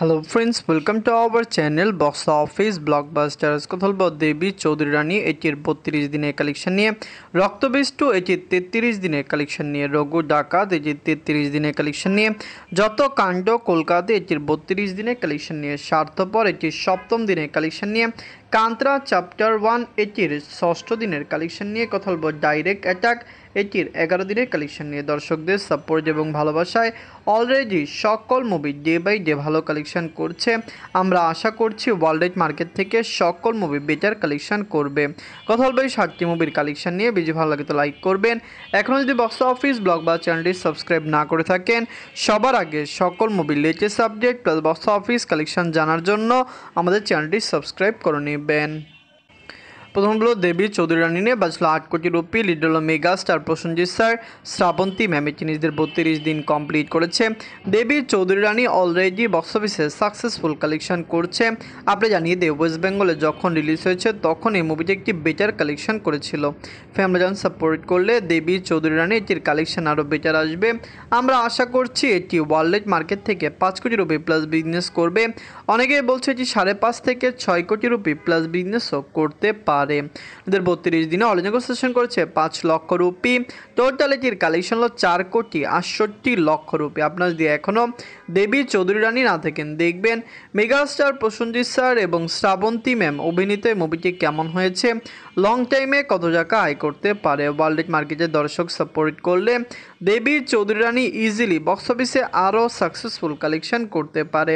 Hello friends, welcome to our channel Box Office Blockbusters। কথা বলবো দেবী চৌধুরী রানী এটির 32 দিনের কালেকশন নিয়ে, রক্তবীজ 2 এটির 33 দিনের কালেকশন নিয়ে, রঘু ডাকাত এটির 33 দিনের কালেকশন নিয়ে, যত কাণ্ড কলকাতা এটির 32 দিনের কালেকশন নিয়ে, স্বার্থপর এটির 7ম দিনের কালেকশন নিয়ে, কান্ত্রা চ্যাপ্টার 1 এটির 6ষ্ঠ দিনের কালেকশন নিয়ে কথা বলবো, ডাইরেক্ট অ্যাটাক এটির 11 দিনের কালেকশন নিয়ে। দর্শকদের সাপোর্ট এবং ভালোবাসায় অলরেডি সকল মুভি ডে বাই ডে ভালো কালেকশন করছে। আমরা আশা করছি ওয়ার্ল্ড মার্কেট থেকে সকল মুভি বেটার কালেকশন করবে। কথা বলবো এই 7টি মুভির কালেকশন নিয়ে। ভিডিও ভালো লাগে তো লাইক করবেন। এখনও যদি বক্স অফিস ব্লগবাস্টার চ্যানেলটি সাবস্ক্রাইব না করে থাকেন, সবার আগে সকল মুভির latest update plus box office collection জানার জন্য আমাদের চ্যানেলটি সাবস্ক্রাইব করে নেবেন। প্রথম হলো দেবী চৌধুরী রানী নিয়ে বাজলো 8 কোটি রুপি। লিড হলো mega star Prosenjit sir, Srabanti ma'am এটি নিজেদের 32 দিন কমপ্লিট করেছে। দেবী চৌধুরী রানী অলরেডি বক্স অফিসে সাকসেসফুল কালেকশন করছে। আপনি জানিয়ে দেব, ওয়েস্ট বেঙ্গলে যখন রিলিজ হয়েছে তখন এই মুভিটি একটি বেটার কালেকশন করেছিল। ফ্যামিলি জন সাপোর্ট করলে দেবী চৌধুরী রানী এটির কালেকশন আরও বেটার আসবে। আমরা আশা করছি এটি ওয়ার্ল্ড মার্কেট থেকে 5 কোটি রুপি প্লাস বিজনেস করবে। অনেকেই বলছে এটি 5.5 থেকে 6 কোটি রুপি প্লাস বিজনেসও করতে পারে। 32 দিনে অল নেগোসিয়েশন করেছে 5 লক্ষ রুপি। টোটাল এটির কালেকশন হলো 4 কোটি 68 লক্ষ রুপি। আপনার যদি এখনও দেবী চৌধুরী রানী না থাকেন, দেখবেন মেগাস্টার প্রসেনজিৎ স্যার এবং শ্রাবন্তী ম্যাম অভিনীত মুভিটি কেমন হয়েছে, লং টাইমে কত টাকা আয় করতে পারে। ওয়ার্ল্ড মার্কেটের দর্শক সাপোর্ট করলে দেবী চৌধুরী রানী ইজিলি বক্স অফিসে আরও সাকসেসফুল কালেকশন করতে পারে।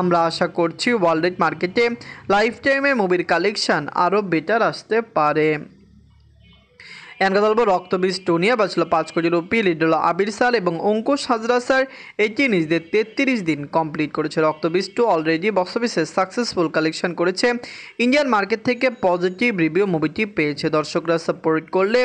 আমরা আশা করছি ওয়ার্ল্ড মার্কেটে লাইফ টাইমে মুভির কালেকশন আরও বেটার আসতে পারে। এনকা বলবো রক্তবীজ 2 নিয়ে বাঁচলো 5 কোটি রুপি। লিড হলো আবির স্যার এবং অঙ্কুশ হাজরা স্যার, এটি নিজেদের 33 দিন কমপ্লিট করেছে। রক্তবীজ 2 অলরেডি বক্স অফিসে সাকসেসফুল কালেকশন করেছে। ইন্ডিয়ান মার্কেট থেকে পজিটিভ রিভিউ মুভিটি পেয়েছে। দর্শকরা সাপোর্ট করলে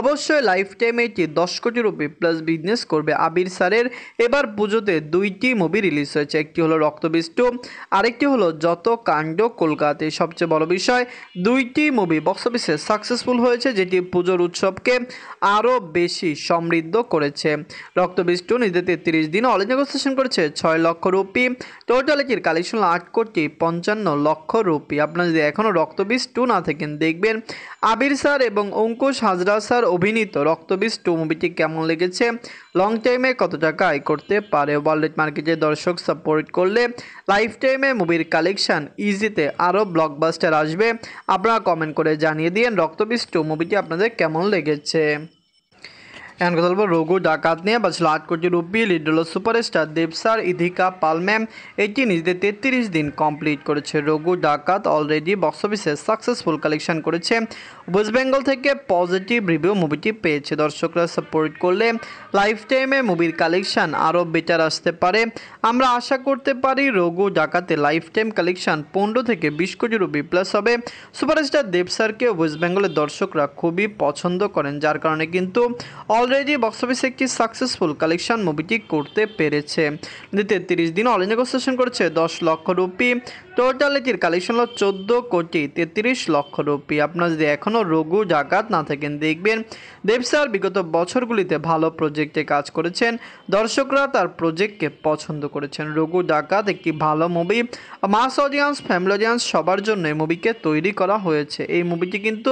অবশ্যই লাইফ টাইমে এটি 10 কোটি রুপি প্লাস বিজনেস করবে। আবির স্যারের এবার পুজোতে 2টি মুভি রিলিজ হয়েছে, একটি হলো রক্তবীজ 2, আরেকটি হলো যত কাণ্ড কলকাতায়। সবচেয়ে বড় বিষয়, 2টি মুভি বক্স অফিসে সাকসেসফুল হয়েছে, যেটি পুজোর উৎসবকে আরও বেশি সমৃদ্ধ করেছে। রক্তবীজ 2 নিজেদের 33 দিন অল নেগোসিয়েশন করেছে 6 লক্ষ রুপি। টোটাল এটির কালেকশন 8 কোটি 55 লক্ষ রুপি। আপনারা যদি এখনও রক্তবীজ 2 না থাকেন, দেখবেন আবির স্যার এবং অঙ্কুশ হাজরা স্যার অভিনীত রক্তবীজ 2 মুভিটি কেমন লেগেছে, লং টাইমে কত টাকা আয় করতে পারে। ওয়ার্ল্ড মার্কেটে দর্শক সাপোর্ট করলে লাইফ টাইমে মুভির কালেকশন ইজিতে আরও ব্লকবাস্টার আসবে। আপনারা কমেন্ট করে জানিয়ে দিন রক্তবীজ 2 মুভিটি আপনাদের কেমন লেগেছে। এখন কথা বলবো রঘু ডাকাত নিয়ে বাঁচলো 8 কোটি রুপি। লিড হলো সুপারস্টার দেব স্যার, ইধিকা পাল ম্যাম, এটি নিজেদের 33 দিন কমপ্লিট করেছে। রঘু ডাকাত অলরেডি বক্স অফিসে সাকসেসফুল কালেকশন করেছে। ওয়েস্ট বেঙ্গল থেকে পজিটিভ রিভিউ মুভিটি পেয়েছে। দর্শকরা সাপোর্ট করলে লাইফ টাইমে মুভির কালেকশন আরও বেটার আসতে পারে। আমরা আশা করতে পারি রঘু ডাকাতে লাইফ টাইম কালেকশন 15 থেকে 20 কোটি রুপি প্লাস হবে। সুপারস্টার দেব স্যারকে ওয়েস্ট বেঙ্গলের দর্শকরা খুবই পছন্দ করেন, যার কারণে কিন্তু অলরেডি বক্স অফিসে একটি সাকসেসফুল কালেকশন মুভিটি করতে পেরেছে। 33 দিন অল নেগোসিয়েশন করেছে 10 লক্ষ রুপি। টোটাল এটির কালেকশন হলো 14 কোটি 33 লক্ষ রুপি। আপনারা যদি এখনও রঘু ডাকাত না থাকেন, দেখবেন দেব স্যার বিগত বছরগুলিতে ভালো প্রজেক্টে কাজ করেছেন, দর্শকরা তার প্রজেক্টকে পছন্দ করেছেন। রঘু ডাকাত একটি ভালো মুভি, মাস অডিয়েন্স, ফ্যামিলি অডিয়েন্স সবার জন্য এই মুভিকে তৈরি করা হয়েছে। এই মুভিটি কিন্তু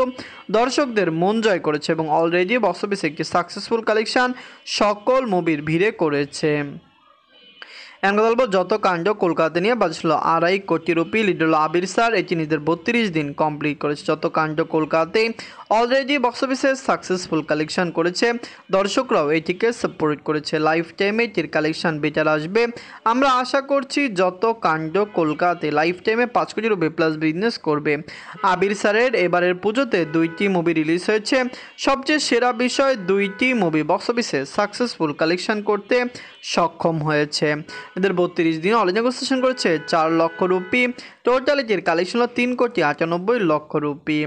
দর্শকদের মন জয় করেছে এবং অলরেডি বক্স অফিসে একটি সাকসেসফুল কালেকশন সকল মুভির ভিড়ে করেছে। এখন বলবো যত কাণ্ড কলকাতা নিয়ে বাজলো 2.5 কোটি রুপি। লিড হলো আবির স্যার, এটি নিজেদের 32 দিন কমপ্লিট করেছে। যত কাণ্ড কলকাতায় অলরেডি বক্স অফিসে সাকসেসফুল কালেকশন করেছে, দর্শকরাও এটিকে সাপোর্ট করেছে। লাইফ টাইমে এটির কালেকশন বেটার আসবে। আমরা আশা করছি যত কাণ্ড কলকাতায় লাইফ টাইমে 5 কোটি রুপি প্লাস বিজনেস করবে। আবির স্যারের এবারের পুজোতে 2টি মুভি রিলিজ হয়েছে। সবচেয়ে সেরা বিষয়, 2টি মুভি বক্স অফিসে সাকসেসফুল কালেকশন করতে সক্ষম হয়েছে। এদের 32 দিন অল নেগোসিয়েশন করেছে 4 লক্ষ রুপি। টোটাল এটির কালেকশন হলো 3 কোটি 98 লক্ষ রুপি।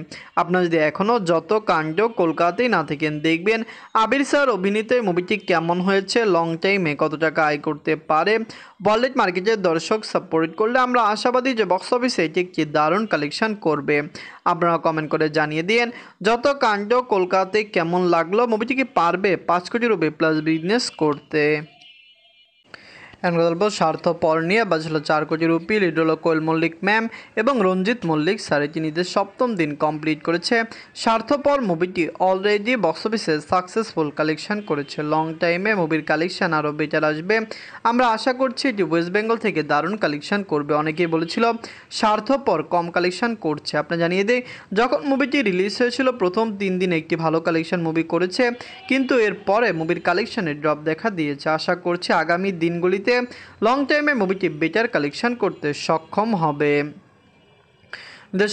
আপনারা যদি এখনও যত কাণ্ড কলকাতায় না থাকেন, দেখবেন আবির স্যার অভিনীত মুভিটি কেমন হয়েছে, লং টাইমে কত টাকা আয় করতে পারে। ওয়ার্ল্ড মার্কেটের দর্শক সাপোর্ট করলে আমরা আশাবাদী যে বক্স অফিসে এটি একটি দারুণ কালেকশন করবে। আপনারা কমেন্ট করে জানিয়ে দিন যত কাণ্ড কলকাতায় কেমন লাগলো, মুভিটি কি পারবে 5 কোটি রুপি প্লাস বিজনেস করতে। গল্প স্বার্থপর নিয়ে বাজল 4 কোটি রুপি। লিড হলো কোয়েল মল্লিক ম্যাম এবং রঞ্জিত মল্লিক স্যার। এটি নিজের 7ম দিন কমপ্লিট করেছে। স্বার্থপর মুভিটি অলরেডি বক্স অফিসে সাকসেসফুল কালেকশন করেছে। লং টাইমে মুভির কালেকশন আরও বেটার আসবে। আমরা আশা করছি এটি ওয়েস্ট বেঙ্গল থেকে দারুণ কালেকশন করবে। অনেকেই বলেছিল স্বার্থপর কম কালেকশন করছে। আপনি জানিয়ে দেয়, যখন মুভিটি রিলিজ হয়েছিল প্রথম 3 দিনে একটি ভালো কালেকশন মুভি করেছে, কিন্তু এরপরে মুভির কালেকশনে ড্রপ দেখা দিয়েছে। আশা করছি আগামী দিনগুলিতে লং টাইমে মুভিটি বেটার কালেকশন করতে সক্ষম হবে।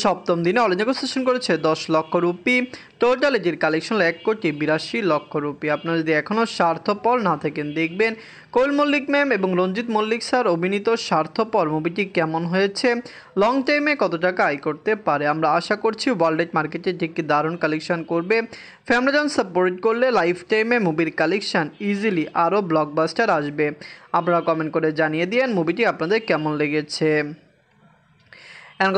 7ম দিনে অল ইন্ডিয়া সেশন করেছে 10 লক্ষ রুপি। টোটাল এটির কালেকশন 1,82,00,000 রুপি। আপনারা যদি এখনও স্বার্থপর না থাকেন, দেখবেন কোয়েল মল্লিক ম্যাম এবং রঞ্জিত মল্লিক স্যার অভিনীত স্বার্থপর মুভিটি কেমন হয়েছে, লং টাইমে কত টাকা আয় করতে পারে। আমরা আশা করছি ওয়ার্ল্ড মার্কেটে একটি দারুণ কালেকশন করবে। ফ্যামিলি সাপোর্ট করলে লাইফ টাইমে মুভির কালেকশন ইজিলি আরও ব্লকবাস্টার আসবে। আপনারা কমেন্ট করে জানিয়ে দিন মুভিটি আপনাদের কেমন লেগেছে।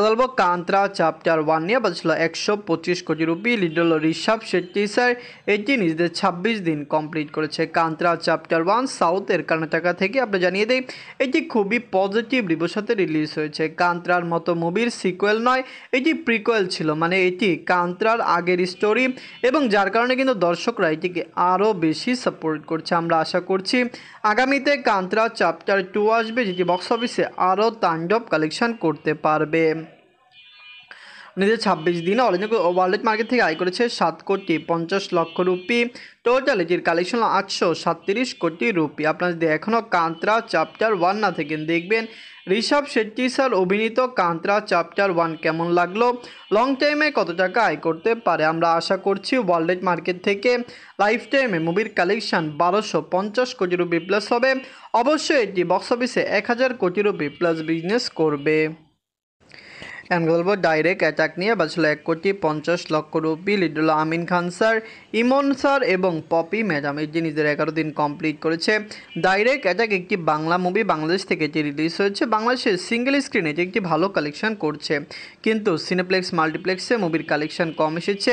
গল্প কান্ত্রা চ্যাপ্টার 1 নিয়ে বাজছিল 125 কোটি রুপি। লিড হল ঋষভ শেট্টি স্যার। এটি নিজেদের 26 দিন কমপ্লিট করেছে। কান্ত্রা চ্যাপ্টার 1 সাউথের কর্ণাটকা থেকে। আপনি জানিয়ে দেয় এটি খুবই পজিটিভ রিভিউর সাথে রিলিজ হয়েছে। কান্ত্রার মতো মুভির সিকুয়েল নয়, এটি প্রিকুয়েল ছিল, মানে এটি কান্ত্রার আগের স্টোরি, এবং যার কারণে কিন্তু দর্শকরা এটিকে আরও বেশি সাপোর্ট করছে। আমরা আশা করছি আগামীতে কান্ত্রা চ্যাপ্টার 2 আসবে, যেটি বক্স অফিসে আরও তাণ্ডব কালেকশন করতে পারবে। নিজের 26 দিনে অল ইন্ডিয়া ওয়ার্ল্ড মার্কেট থেকে আয় করেছে 7,50,00,000 রুপি। টোটাল এটির কালেকশন 837 কোটি রুপি। আপনারা যদি এখনও কান্ত্রা চ্যাপ্টার 1 না থাকেন, দেখবেন ঋষভ শেট্টি স্যার অভিনীত কান্ত্রা চ্যাপ্টার 1 কেমন লাগলো, লং টাইমে কত টাকা আয় করতে পারে। আমরা আশা করছি ওয়ার্ল্ড মার্কেট থেকে লাইফ টাইমে মুভির কালেকশন 1250 কোটি রুপি প্লাস হবে। অবশ্যই এটি বক্স অফিসে 1000 কোটি রুপি প্লাস বিজনেস করবে। গল্প ডাইরেক্ট অ্যাটাক নিয়ে বাজল 1,50,00,000 রুপি। লিড হল আমিন খান স্যার, ইমন স্যার এবং পপি ম্যাডাম। এটি নিজের 11 দিন কমপ্লিট করেছে। ডাইরেক্ট অ্যাটাক একটি বাংলা মুভি, বাংলাদেশ থেকে এটি রিলিজ হয়েছে। বাংলাদেশের সিঙ্গেল স্ক্রিনে এটি একটি ভালো কালেকশন করছে, কিন্তু সিনেপ্লেক্স মাল্টিপ্লেক্সে মুভির কালেকশন কম এসেছে।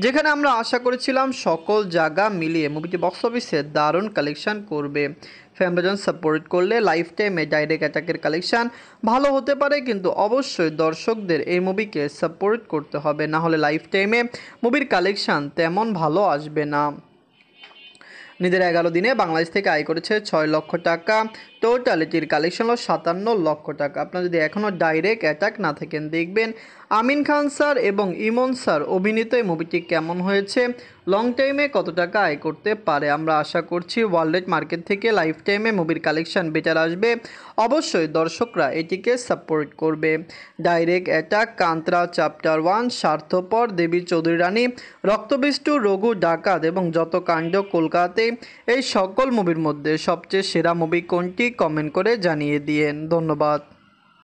যেখানে আমরা আশা করেছিলাম সকল জায়গা মিলিয়ে মুভিটি বক্স অফিসে দারুণ কালেকশন করবে। ফ্যামিলি সাপোর্ট করলে লাইফ টাইমে ডাইরেক্ট অ্যাটাকের কালেকশন ভালো হতে পারে, কিন্তু অবশ্যই দর্শকদের এই মুভিকে সাপোর্ট করতে হবে, না হলে লাইফ টাইমে মুভির কালেকশন তেমন ভালো আসবে না। নিজের 11 দিনে বাংলাদেশ থেকে আয় করেছে 6 লক্ষ টাকা। টোটাল এটির কালেকশন হলো 57 লক্ষ টাকা। আপনারা যদি এখনও ডাইরেক্ট অ্যাটাক না থাকেন, দেখবেন আমিন খান স্যার এবং ইমন স্যার অভিনীত এই মুভিটি কেমন হয়েছে, লং টাইমে কত টাকা আয় করতে পারে। আমরা আশা করছি ওয়ার্ল্ড মার্কেট থেকে লাইফ টাইমে মুভির কালেকশন বেটার আসবে। অবশ্যই দর্শকরা এটিকে সাপোর্ট করবে। ডাইরেক্ট অ্যাটাক, কান্ত্রা চ্যাপ্টার 1, স্বার্থপর, দেবী চৌধুরী রানী, রক্তবিষ্টু, রঘু ডাকাত এবং যত কাণ্ড কলকাতাতে, এই সকল মুভির মধ্যে সবচেয়ে সেরা মুভি কোনটি, কমেন্ট করে জানিয়ে দিয়েন। ধন্যবাদ।